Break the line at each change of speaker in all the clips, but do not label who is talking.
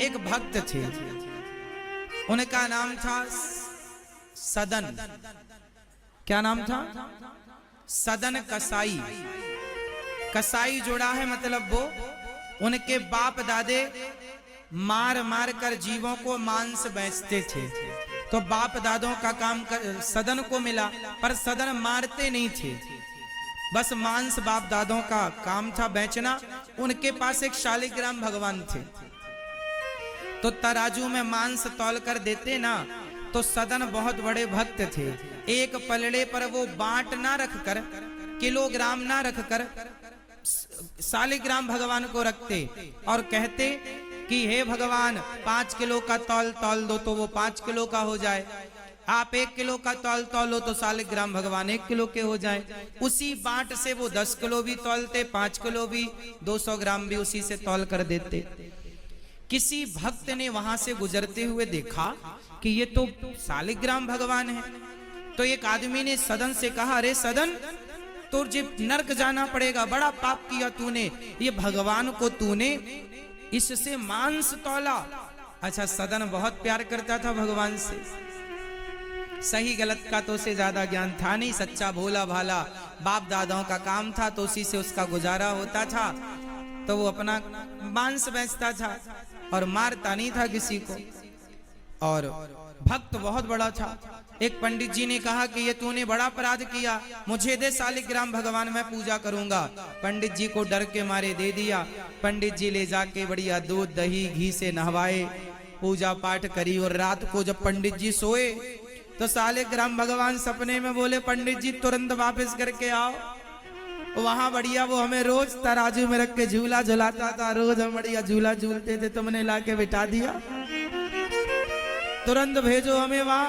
एक भक्त थे, उनका नाम था सदन। क्या नाम था? सदन कसाई। कसाई जोड़ा है मतलब वो उनके बाप दादे मार मार कर जीवों को मांस बेचते थे। तो बाप दादों का काम सदन को मिला, पर सदन मारते नहीं थे, बस मांस बाप दादों का काम था बेचना। उनके पास एक शालिग्राम भगवान थे, तो तराजू में मांस तौल कर देते ना। तो सदन बहुत बड़े भक्त थे, एक पलड़े पर वो बांट ना रखकर, किलोग्राम ना रखकर शालिग्राम भगवान को रखते और कहते कि हे भगवान 5 किलो का तौल तौल दो तो वो 5 किलो का हो जाए, आप 1 किलो का तौल तौलो तो शालिग्राम भगवान 1 किलो के हो जाए। उसी बांट से वो 10 किलो भी तौलते, 5 किलो भी, 200 ग्राम भी उसी से तौल कर देते। किसी भक्त ने वहां से गुजरते हुए देखा कि ये तो शालिग्राम भगवान है। तो एक आदमी ने सदन से कहा, अरे सदन, तुझे नरक जाना पड़ेगा, बड़ा पाप किया तूने, ये भगवान को तूने इससे मांस तौला। अच्छा, सदन बहुत प्यार करता था भगवान से, सही गलत का तो उसे ज्यादा ज्ञान था नहीं, सच्चा भोला भाला बाप दादाओं का काम था, तो उसी से उसका गुजारा होता था। तो वो अपना मांस बेचता था और मारता नहीं था किसी को, और भक्त बहुत बड़ा था। एक पंडित जी ने कहा कि ये तूने बड़ा अपराध किया, मुझे दे शालिग्राम भगवान, मैं पूजा करूंगा। पंडित जी को डर के मारे दे दिया। पंडित जी ले जाके बढ़िया दूध दही घी से नहवाए, पूजा पाठ करी, और रात को जब पंडित जी सोए तो शालिग्राम भगवान सपने में बोले, पंडित जी तुरंत वापस करके आओ। वहां बढ़िया वो हमें रोज तराजू में रख के झूला झुलाता था, रोज हम बढ़िया झूला झूलते थे, तुमने लाके बिठा दिया, तुरंत भेजो हमें वहां,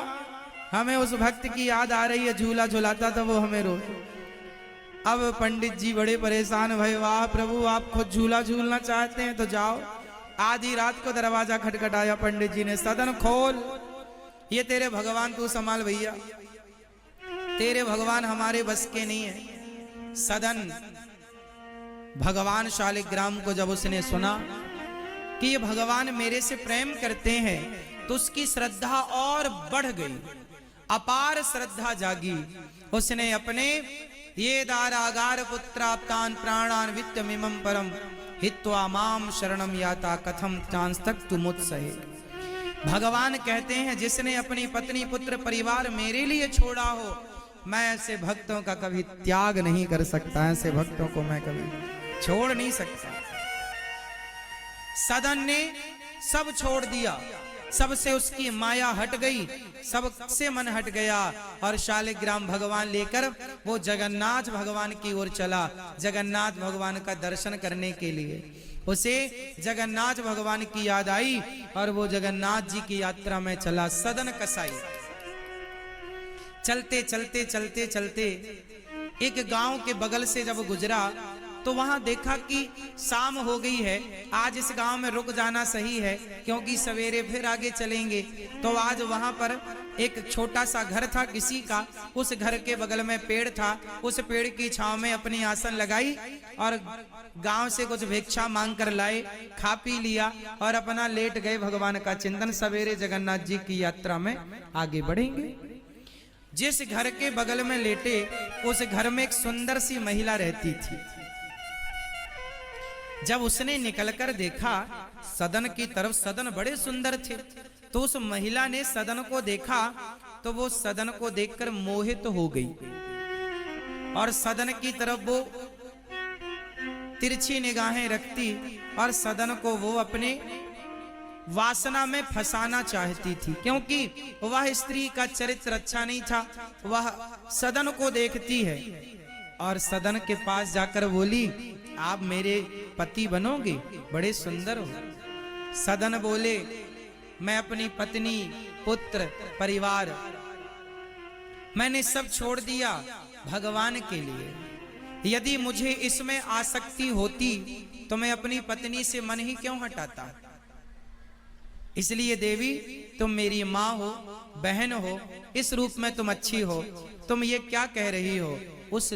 हमें उस भक्त की याद आ रही है, झूला झुलाता था वो हमें रोज। अब पंडित जी बड़े परेशान भय, वाह प्रभु, आप खुद झूला झूलना चाहते हैं तो जाओ। आधी रात को दरवाजा खटखटाया, पंडित जी ने, सदन खोल, ये तेरे भगवान तू संभाल भैया, तेरे भगवान हमारे बस के नहीं है। सदन भगवान शालिग्राम को जब उसने सुना कि ये भगवान मेरे से प्रेम करते हैं, तो उसकी श्रद्धा और बढ़ गई, अपार श्रद्धा जागी। उसने अपने ये दारागार पुत्राप्तान प्राणान वित्तमिमं परम हित्वा माम शरणम याता कथम चांस्तक तुमुत्सहे। भगवान कहते हैं, जिसने अपनी पत्नी पुत्र परिवार मेरे लिए छोड़ा हो, मैं ऐसे भक्तों का कभी त्याग नहीं कर सकता, ऐसे भक्तों को मैं कभी छोड़ नहीं सकता। सदन ने सब छोड़ दिया, सबसे उसकी माया हट गई, सबसे मन हट गया, और शालिग्राम भगवान लेकर वो जगन्नाथ भगवान की ओर चला, जगन्नाथ भगवान का दर्शन करने के लिए। उसे जगन्नाथ भगवान की याद आई और वो जगन्नाथ जी की यात्रा में चला। सदन कसाई चलते चलते चलते चलते एक गांव के बगल से जब गुजरा तो वहां देखा कि शाम हो गई है, आज इस गांव में रुक जाना सही है, क्योंकि सवेरे फिर आगे चलेंगे। तो आज वहां पर एक छोटा सा घर था किसी का, उस घर के बगल में पेड़ था, उस पेड़ की छांव में अपनी आसन लगाई और गांव से कुछ भिक्षा मांग कर लाए, खा पी लिया और अपना लेट गए भगवान का चिंतन। सवेरे जगन्नाथ जी की यात्रा में आगे बढ़ेंगे। जिस घर के बगल में लेटे, उस घर में एक सुंदर सी महिला रहती थी। जब उसने निकलकर देखा सदन की तरफ, सदन बड़े सुंदर थे, तो उस महिला ने सदन को देखा तो वो सदन को देखकर मोहित हो गई और सदन की तरफ वो तिरछी निगाहें रखती और सदन को वो अपने वासना में फंसाना चाहती थी, क्योंकि वह स्त्री का चरित्र अच्छा नहीं था। वह सदन को देखती है और सदन के पास जाकर बोली, आप मेरे पति बनोगे, बड़े सुंदर हो। सदन बोले, मैं अपनी पत्नी पुत्र परिवार मैंने सब छोड़ दिया भगवान के लिए, यदि मुझे इसमें आसक्ति होती तो मैं अपनी पत्नी से मन ही क्यों हटाता। इसलिए देवी, तुम मेरी माँ हो, बहन हो, इस रूप में तुम अच्छी हो, तुम ये क्या कह रही हो। उस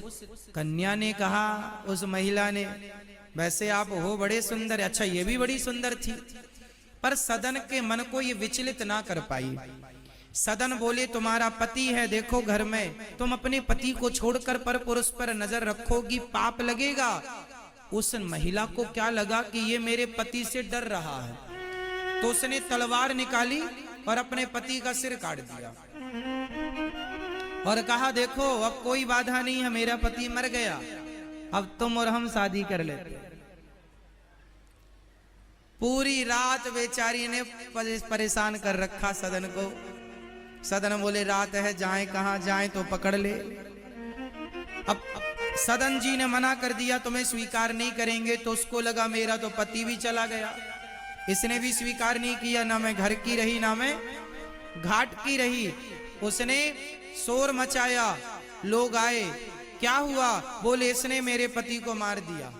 कन्या ने कहा, उस महिला ने, वैसे आप हो बड़े सुंदर, अच्छा ये भी बड़ी सुंदर थी, पर सदन के मन को ये विचलित ना कर पाई। सदन बोले, तुम्हारा पति है, देखो घर में, तुम अपने पति को छोड़कर पर पुरुष पर नजर रखोगी, पाप लगेगा। उस महिला को क्या लगा कि ये मेरे पति से डर रहा है, तो उसने तलवार निकाली और अपने पति का सिर काट दिया और कहा, देखो अब कोई बाधा नहीं है, मेरा पति मर गया, अब तुम और हम शादी कर लेते। पूरी रात बेचारी ने परेशान कर रखा सदन को। सदन बोले, रात है, जाएं कहां, जाएं तो पकड़ ले। अब सदन जी ने मना कर दिया, तुम्हें स्वीकार नहीं करेंगे, तो उसको लगा मेरा तो पति भी चला गया। इसने भी स्वीकार नहीं किया, ना मैं घर की रही ना मैं घाट की रही। उसने शोर मचाया, लोग आए, क्या हुआ? बोले, इसने मेरे पति को मार दिया।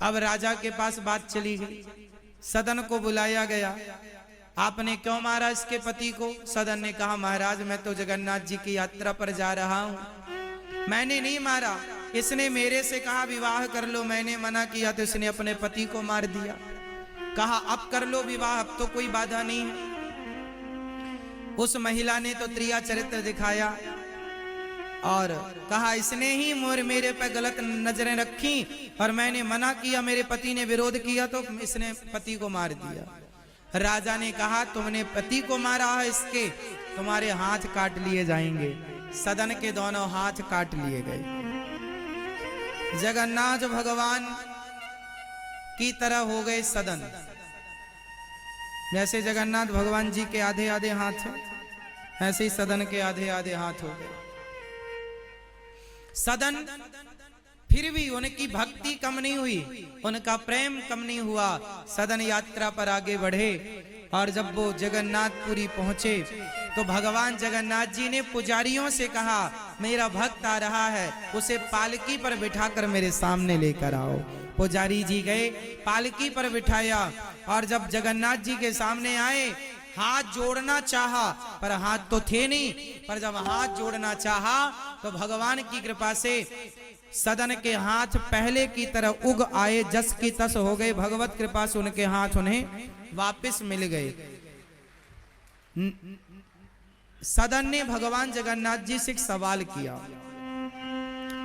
अब राजा के पास बात चली गई, सदन को बुलाया गया, आपने क्यों मारा इसके पति को? सदन ने कहा, महाराज मैं तो जगन्नाथ जी की यात्रा पर जा रहा हूं, मैंने नहीं मारा, इसने मेरे से कहा विवाह कर लो, मैंने मना किया तो इसने अपने पति को मार दिया। कहा अब कर लो विवाह, अब तो कोई बाधा नहीं है। उस महिला ने तो त्रिया चरित्र दिखाया और कहा, इसने ही मेरे पे गलत नजरें रखी और मैंने मना किया, मेरे पति ने विरोध किया तो इसने पति को मार दिया। राजा ने कहा, तुमने पति को मारा है, इसके तुम्हारे हाथ काट लिए जाएंगे। सदन के दोनों हाथ काट लिए गए। जगन्नाथ भगवान की तरह हो गए सदन। जैसे जगन्नाथ भगवान जी के आधे आधे हाथ हैं, ऐसे ही सदन के आधे आधे हाथ हो गए। सदन फिर भी उनकी भक्ति कम नहीं हुई, उनका प्रेम कम नहीं हुआ। सदन यात्रा पर आगे बढ़े और जब वो जगन्नाथपुरी पहुंचे तो भगवान जगन्नाथ जी ने पुजारियों से कहा, मेरा भक्त आ रहा है, उसे पालकी पर बिठाकर मेरे सामने लेकर आओ। पुजारी जी गए, पालकी पर बिठाया और जब जगन्नाथ जी के सामने आए, हाथ जोड़ना चाहा पर हाथ तो थे नहीं, पर जब हाथ जोड़ना चाहा तो भगवान की कृपा से सदन के हाथ पहले की तरह उग आए, जस की तस हो गए। भगवत कृपा से उनके हाथ उन्हें वापस मिल गए। सदन ने भगवान जगन्नाथ जी से एक सवाल किया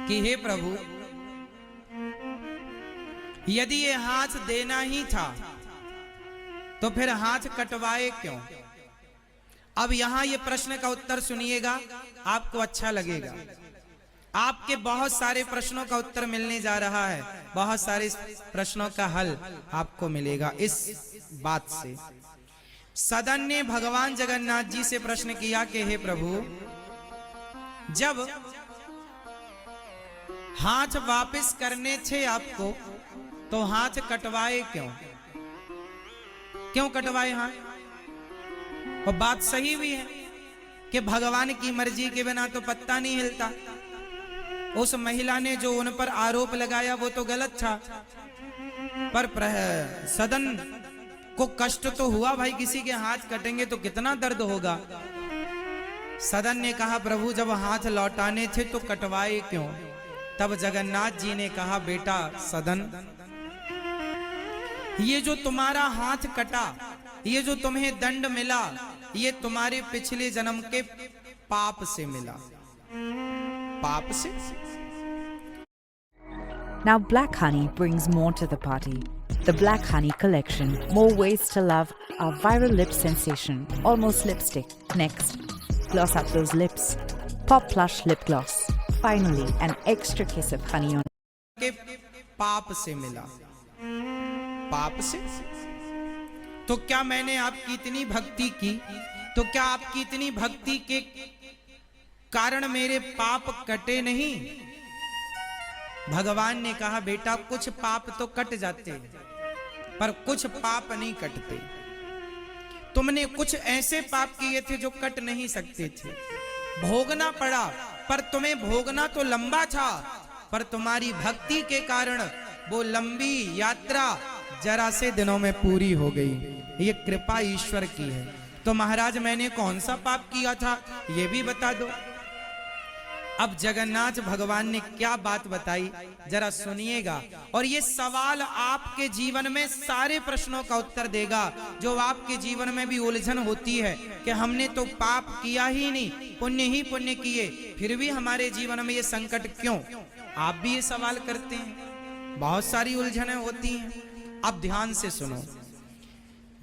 कि हे प्रभु, यदि ये हाथ देना ही था तो फिर हाथ कटवाए क्यों? अब यहां ये प्रश्न का उत्तर सुनिएगा, आपको अच्छा लगेगा। आपके बहुत सारे प्रश्नों का उत्तर मिलने जा रहा है, बहुत सारे प्रश्नों का हल आपको मिलेगा इस बात से। सदन ने भगवान जगन्नाथ जी से प्रश्न किया कि हे प्रभु, जब हाथ वापस करने थे आपको तो हाथ कटवाए क्यों? क्यों कटवाए हाथ? और बात सही भी है कि भगवान की मर्जी के बिना तो पत्ता नहीं हिलता। उस महिला ने जो उन पर आरोप लगाया वो तो गलत था, पर सदन को कष्ट तो हुआ, भाई किसी के हाथ कटेंगे तो कितना दर्द होगा। सदन ने कहा, प्रभु जब हाथ लौटाने थे तो कटवाए क्यों? तब जगन्नाथ जी ने कहा, बेटा सदन, ये जो तुम्हारा हाथ कटा, ये जो तुम्हें दंड मिला, ये तुम्हारे पिछले जन्म के पाप से मिला। पाप से?
Now Black Honey brings more to the party. The Black Honey collection. More ways to love our viral lip sensation. Almost lipstick. Next. Gloss up those lips. Pop Plush lip gloss. Finally, an extra kiss of honey on.
के पाप से मिला। पाप से? तो क्या मैंने आपकी इतनी भक्ति की, तो क्या आपकी इतनी भक्ति के कारण मेरे पाप कटे नहीं? भगवान ने कहा, बेटा कुछ पाप तो कट जाते पर कुछ पाप नहीं कटते। तुमने कुछ ऐसे पाप किए थे जो कट नहीं सकते थे, भोगना पड़ा, पर तुम्हें भोगना तो लंबा था, पर तुम्हारी भक्ति के कारण वो लंबी यात्रा जरा से दिनों में पूरी हो गई। ये कृपा ईश्वर की है। तो महाराज मैंने कौन सा पाप किया था ये भी बता दो। अब जगन्नाथ भगवान ने क्या बात बताई जरा सुनिएगा, और ये सवाल आपके जीवन में सारे प्रश्नों का उत्तर देगा जो आपके जीवन में भी उलझन होती है कि हमने तो पाप किया ही नहीं, पुण्य ही पुण्य किए, फिर भी हमारे जीवन में ये संकट क्यों। आप भी ये सवाल करते हैं, बहुत सारी उलझनें होती हैं। अब ध्यान से सुनो,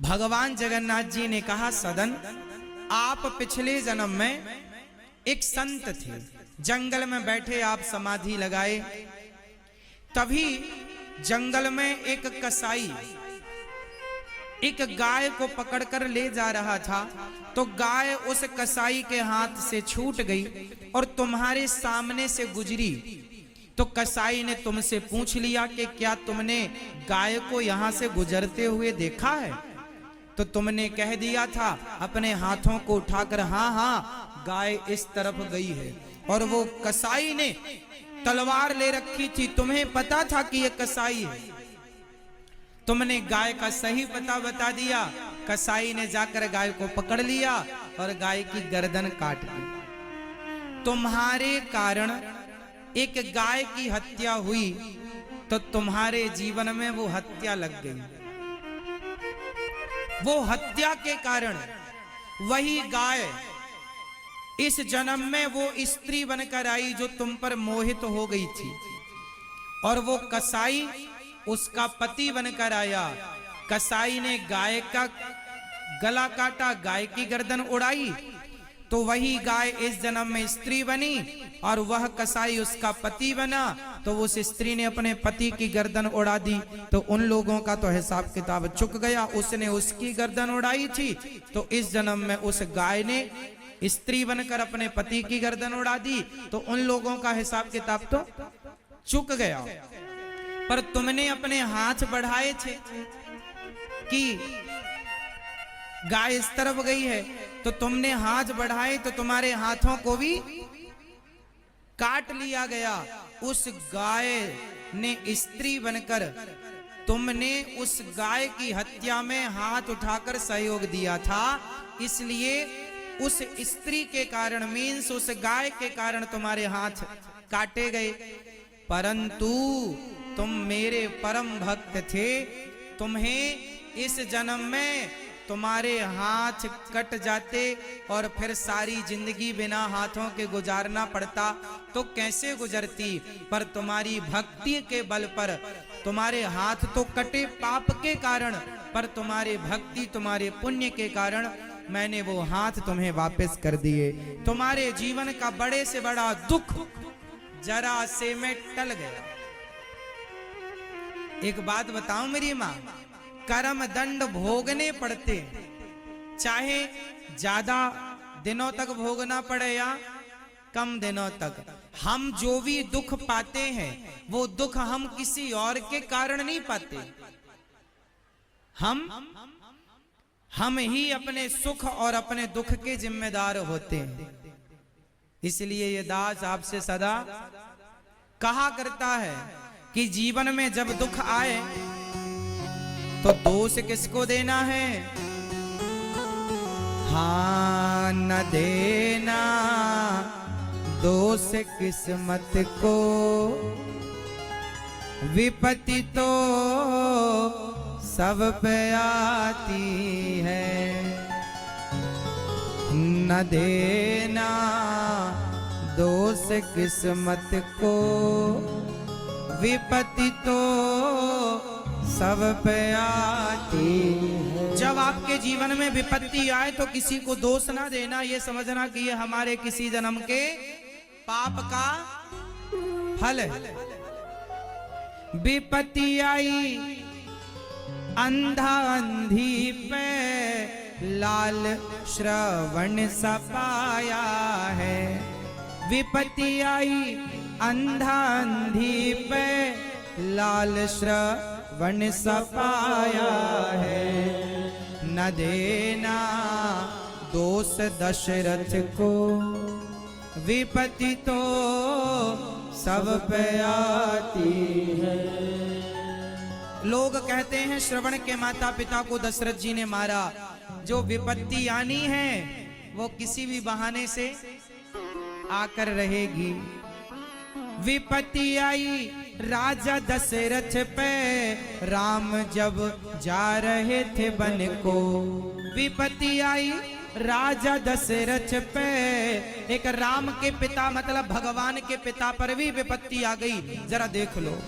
भगवान जगन्नाथ जी ने कहा, सदन आप पिछले जन्म में एक संत थे, जंगल में बैठे आप समाधि लगाए, तभी जंगल में एक कसाई एक गाय को पकड़कर ले जा रहा था, तो गाय उस कसाई के हाथ से छूट गई और तुम्हारे सामने से गुजरी। तो कसाई ने तुमसे पूछ लिया कि क्या तुमने गाय को यहां से गुजरते हुए देखा है? तो तुमने कह दिया था अपने हाथों को उठाकर, हाँ हाँ गाय इस तरफ गई है। और वो कसाई ने तलवार ले रखी थी, तुम्हें पता था कि ये कसाई है, तुमने गाय का सही पता बता दिया। कसाई ने जाकर गाय को पकड़ लिया और गाय की गर्दन काट दी। तुम्हारे कारण एक गाय की हत्या हुई, तो तुम्हारे जीवन में वो हत्या लग गई। वो हत्या के कारण वही गाय इस जन्म में वो स्त्री बनकर आई जो तुम पर मोहित हो गई थी, और वो कसाई उसका पति बनकर आया। कसाई ने गाय का गला काटा, गाय की गर्दन उड़ाई, तो वही गाय इस जन्म में स्त्री बनी और वह कसाई उसका पति बना। तो उस स्त्री ने अपने पति की गर्दन उड़ा दी, तो उन लोगों का तो हिसाब किताब चुक गया। उसने उसकी गर्दन उड़ाई थी, तो इस जन्म में उस गाय ने स्त्री बनकर अपने पति की गर्दन उड़ा दी, तो उन लोगों का हिसाब किताब तो चुक गया। पर तुमने अपने हाथ बढ़ाए थे कि गाय इस तरफ गई है, तो तुमने हाथ बढ़ाए तो तुम्हारे हाथों को भी काट लिया गया। उस गाय ने स्त्री बनकर तुमने उस गाय की हत्या में हाथ उठाकर सहयोग दिया था, इसलिए उस स्त्री के कारण, मीन्स उस गाय के कारण तुम्हारे हाथ काटे गए। परंतु तुम मेरे परम भक्त थे, तुम्हें इस जन्म में तुम्हारे हाथ कट जाते और फिर सारी जिंदगी बिना हाथों के गुजारना पड़ता तो कैसे गुजरती। पर तुम्हारी भक्ति के बल पर तुम्हारे हाथ तो कटे पाप के कारण, पर तुम्हारी भक्ति, तुम्हारे पुण्य के कारण मैंने वो हाथ तुम्हें वापस कर दिए। तुम्हारे जीवन का बड़े से बड़ा दुख जरा से में टल गया। एक बात बताऊं मेरी मां, कर्म दंड भोगने पड़ते, चाहे ज्यादा दिनों तक भोगना पड़े या कम दिनों तक। हम जो भी दुख पाते हैं वो दुख हम किसी और के कारण नहीं पाते, हम ही अपने सुख और अपने दुख के जिम्मेदार होते हैं। इसलिए ये दास आपसे सदा कहा करता है कि जीवन में जब दुख आए तो दोष किसको देना है? हाँ, न देना दोष किस्मत को, विपत्ति तो सब पे आती है। न देना दोष किस्मत को, विपत्ति तो सब पे आती है। जब आपके जीवन में विपत्ति आए तो किसी को दोष ना देना, ये समझना कि ये हमारे किसी जन्म के पाप का फल है। विपत्ति आई अंधा अंधी पे लाल श्रवण सपाया है। विपत्ति आई अंधा अंधी पे लाल श्रवण सपाया है। न देना दोष दशरथ को, विपत्ति तो सब पे आती है। लोग कहते हैं श्रवण के माता पिता को दशरथ जी ने मारा। जो विपत्ति आनी है वो किसी भी बहाने से आकर रहेगी। विपत्ति आई राजा दशरथ पे, राम जब जा रहे थे वन को। विपत्ति आई राजा दशरथ पे, एक राम के पिता मतलब भगवान के पिता पर भी विपत्ति आ गई। जरा देख लो,